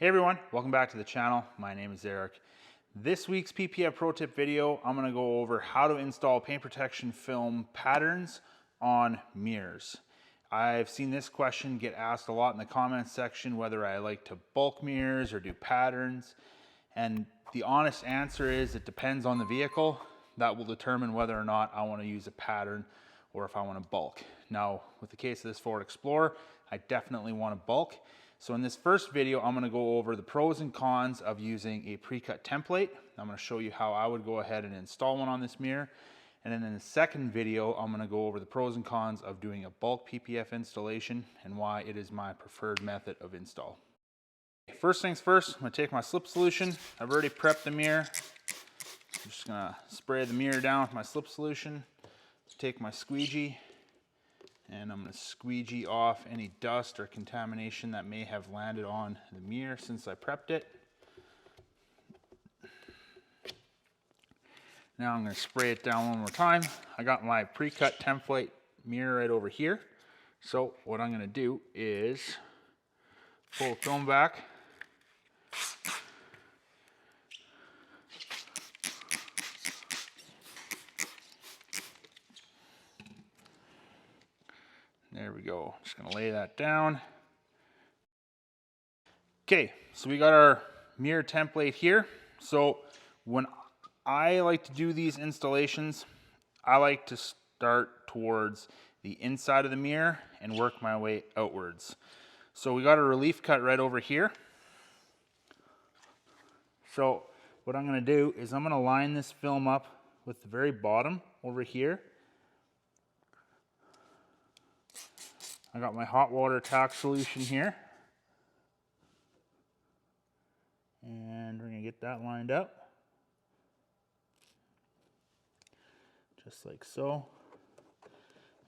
Hey everyone, welcome back to the channel. My name is Eric. This week's PPF Pro Tip video, I'm going to go over how to install paint protection film patterns on mirrors. I've seen this question get asked a lot in the comments section, whether I like to bulk mirrors or do patterns. And the honest answer is it depends on the vehicle. That will determine whether or not I want to use a pattern or if I want to bulk. Now, with the case of this Ford Explorer, I definitely want to bulk. So in this first video, I'm going to go over the pros and cons of using a pre-cut template. I'm going to show you how I would go ahead and install one on this mirror. And then in the second video, I'm going to go over the pros and cons of doing a bulk PPF installation and why it is my preferred method of install. First things first, I'm going to take my slip solution. I've already prepped the mirror. I'm just going to spray the mirror down with my slip solution. Take my squeegee. And I'm going to squeegee off any dust or contamination that may have landed on the mirror since I prepped it. Now I'm going to spray it down one more time. I got my pre-cut template mirror right over here. So what I'm going to do is pull the film back. There we go. Just going to lay that down. Okay, so we got our mirror template here. So when I like to do these installations, I like to start towards the inside of the mirror and work my way outwards. So we got a relief cut right over here. So what I'm going to do is I'm going to line this film up with the very bottom over here. I got my hot water tack solution here. And we're going to get that lined up. Just like so.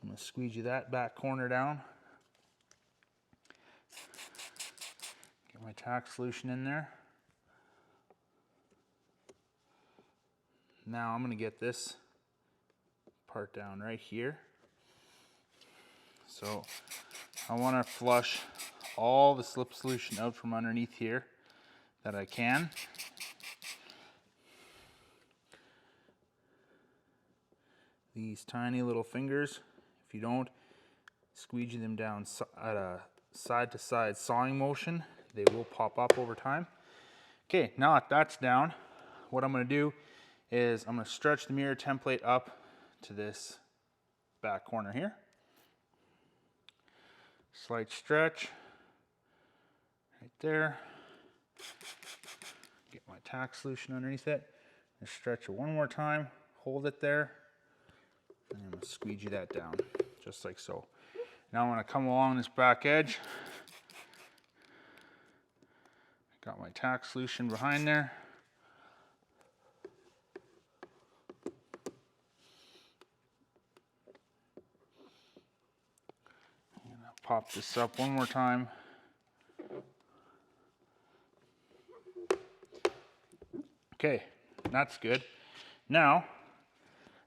I'm going to squeegee that back corner down. Get my tack solution in there. Now I'm going to get this part down right here. So I want to flush all the slip solution out from underneath here that I can. These tiny little fingers, if you don't squeegee them down at a side-to-side sawing motion, they will pop up over time. Okay, now that that's down, what I'm going to do is I'm going to stretch the mirror template up to this back corner here. Slight stretch right there. Get my tack solution underneath it and stretch it one more time. Hold it there, and I'm going to squeegee that down just like so. Now I'm going to come along this back edge. Got my tack solution behind there. Pop this up one more time. Okay, that's good. Now,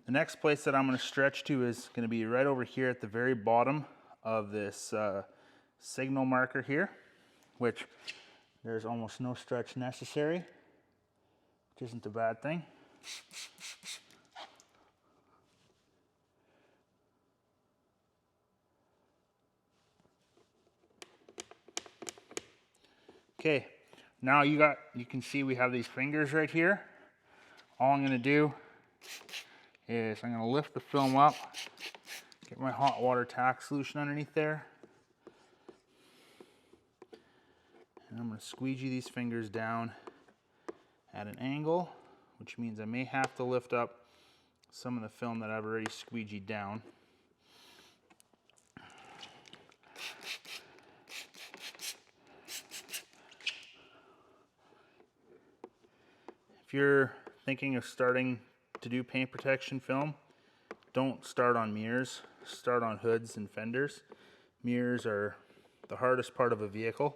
the next place that I'm going to stretch to is going to be right over here at the very bottom of this signal marker here, which there's almost no stretch necessary, which isn't a bad thing. Okay, now you can see we have these fingers right here. All I'm going to do is I'm going to lift the film up, get my hot water tack solution underneath there, and I'm going to squeegee these fingers down at an angle, which means I may have to lift up some of the film that I've already squeegeed down. If you're thinking of starting to do paint protection film, don't start on mirrors, start on hoods and fenders. Mirrors are the hardest part of a vehicle.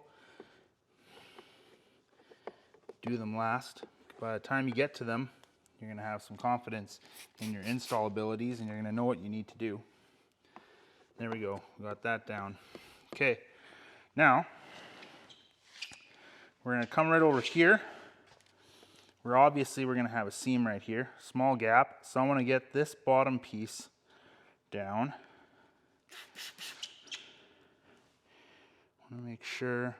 Do them last. By the time you get to them, you're going to have some confidence in your install abilities and you're going to know what you need to do. There we go, we got that down. Okay, now We're gonna come right over here. We're gonna have a seam right here, small gap. So I wanna get this bottom piece down. I wanna make sure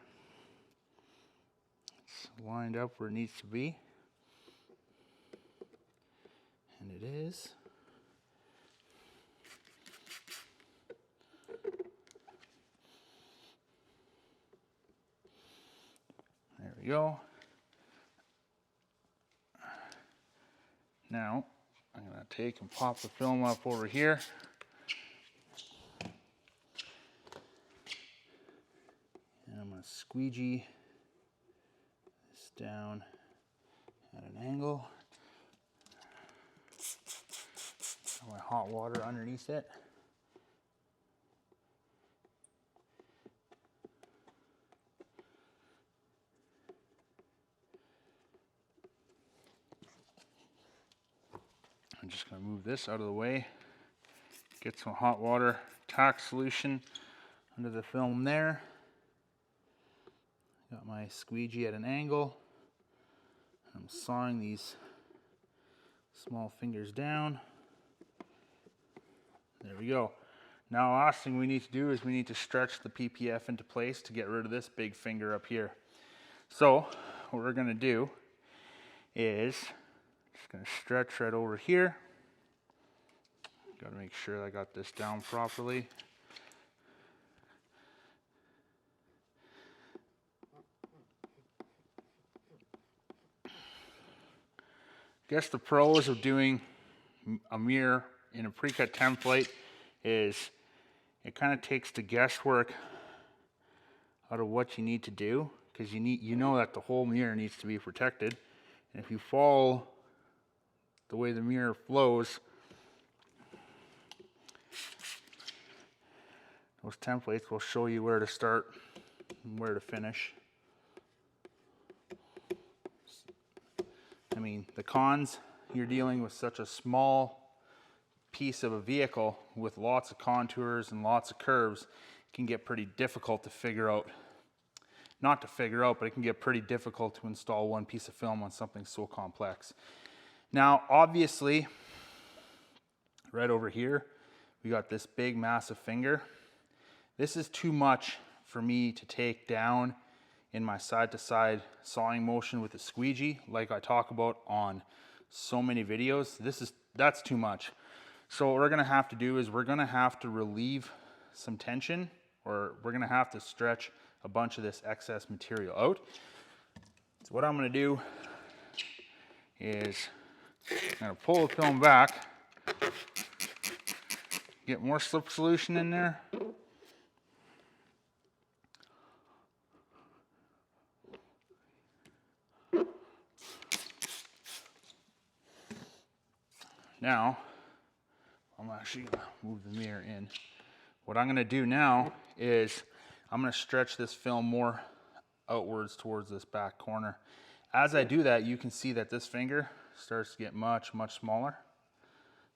it's lined up where it needs to be. And it is. There we go. Now, I'm gonna take and pop the film up over here. And I'm gonna squeegee this down at an angle. Got my hot water underneath it. I'm just going to move this out of the way, get some hot water tack solution under the film there. Got my squeegee at an angle. I'm sawing these small fingers down. There we go. Now, last thing we need to do is we need to stretch the PPF into place to get rid of this big finger up here. So what we're going to do is just going to stretch right over here. Got to make sure I got this down properly. I guess the pros of doing a mirror in a pre-cut template is it kind of takes the guesswork out of what you need to do, because you know that the whole mirror needs to be protected, and if you follow the way the mirror flows, those templates will show you where to start and where to finish. I mean, the cons, you're dealing with such a small piece of a vehicle with lots of contours and lots of curves. It can get pretty difficult to figure out. Not to figure out, but it can get pretty difficult to install one piece of film on something so complex. Now, obviously, right over here, we got this big, massive finger. This is too much for me to take down in my side-to-side sawing motion with a squeegee, like I talk about on so many videos. That's too much. So what we're gonna have to do is we're gonna have to relieve some tension, or we're gonna have to stretch a bunch of this excess material out. So what I'm gonna do is I'm gonna pull the film back, get more slip solution in there. Now, I'm actually gonna move the mirror in. What I'm gonna do now is I'm gonna stretch this film more outwards towards this back corner. As I do that, you can see that this finger starts to get much, much smaller.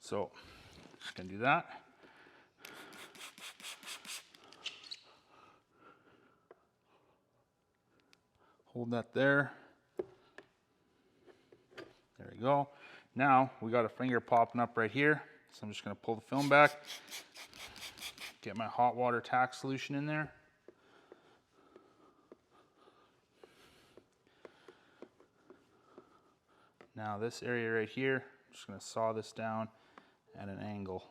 So, just gonna do that. Hold that there. There we go. Now, we got a finger popping up right here. So I'm just gonna pull the film back, get my hot water tack solution in there. Now this area right here, I'm just gonna saw this down at an angle.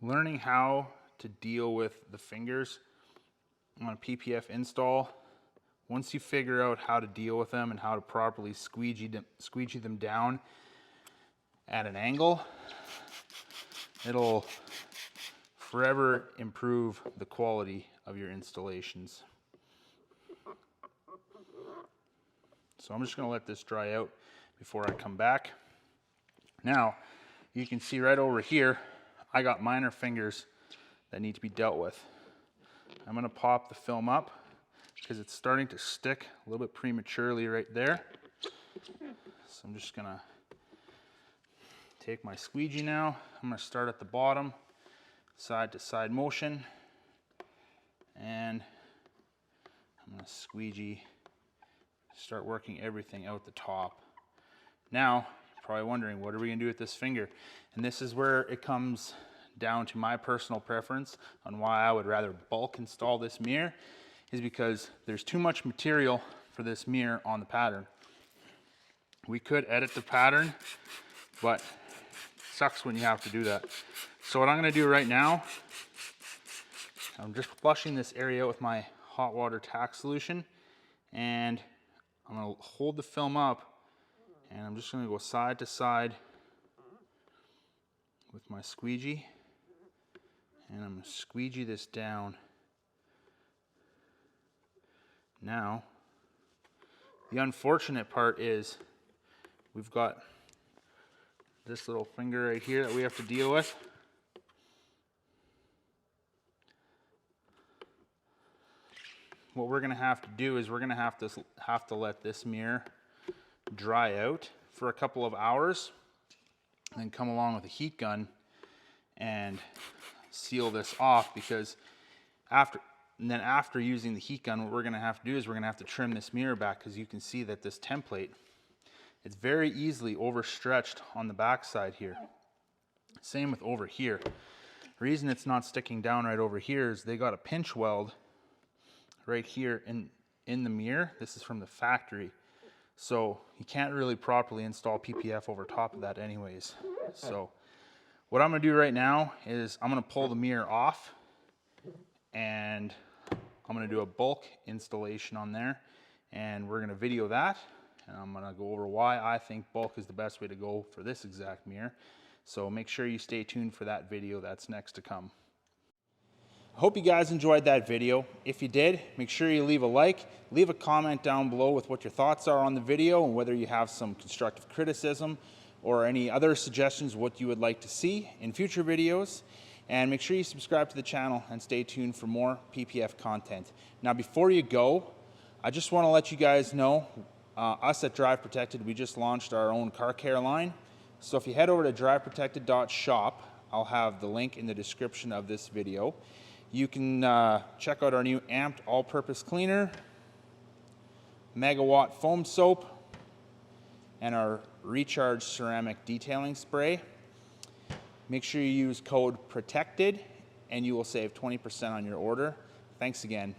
Learning how to deal with the fingers on a PPF install, once you figure out how to deal with them and how to properly squeegee them down at an angle, it'll forever improve the quality of your installations. So I'm just gonna let this dry out before I come back. Now, you can see right over here, I got minor fingers that need to be dealt with. I'm gonna pop the film up because it's starting to stick a little bit prematurely right there. So I'm just gonna take my squeegee now. I'm gonna start at the bottom, side to side motion, and I'm gonna squeegee, start working everything out the top. Now, you're probably wondering, what are we gonna do with this finger? And this is where it comes down to my personal preference on why I would rather bulk install this mirror, is because there's too much material for this mirror on the pattern. We could edit the pattern, but it sucks when you have to do that. So what I'm gonna do right now, I'm just flushing this area with my hot water tack solution, and I'm gonna hold the film up, and I'm just gonna go side to side with my squeegee, and I'm gonna squeegee this down. Now, the unfortunate part is we've got this little finger right here that we have to deal with. What we're gonna have to do is we're gonna have to let this mirror dry out for a couple of hours, and then come along with a heat gun and seal this off, because after using the heat gun, what we're gonna have to do is we're gonna have to trim this mirror back, because you can see that this template, it's very easily overstretched on the back side here. Same with over here. The reason it's not sticking down right over here is they got a pinch weld right here in the mirror. This is from the factory. So you can't really properly install PPF over top of that anyways. So what I'm gonna do right now is I'm gonna pull the mirror off, and I'm gonna do a bulk installation on there, and we're gonna video that, and I'm gonna go over why I think bulk is the best way to go for this exact mirror. So make sure you stay tuned for that video that's next to come. I hope you guys enjoyed that video. If you did, make sure you leave a like, leave a comment down below with what your thoughts are on the video, and whether you have some constructive criticism or any other suggestions what you would like to see in future videos. And make sure you subscribe to the channel and stay tuned for more PPF content. Now, before you go, I just want to let you guys know, us at Drive Protected, we just launched our own car care line. So if you head over to driveprotected.shop, I'll have the link in the description of this video. You can check out our new amped all-purpose cleaner, megawatt foam soap, and our recharge ceramic detailing spray. Make sure you use code PROTECTED and you will save 20% on your order. Thanks again.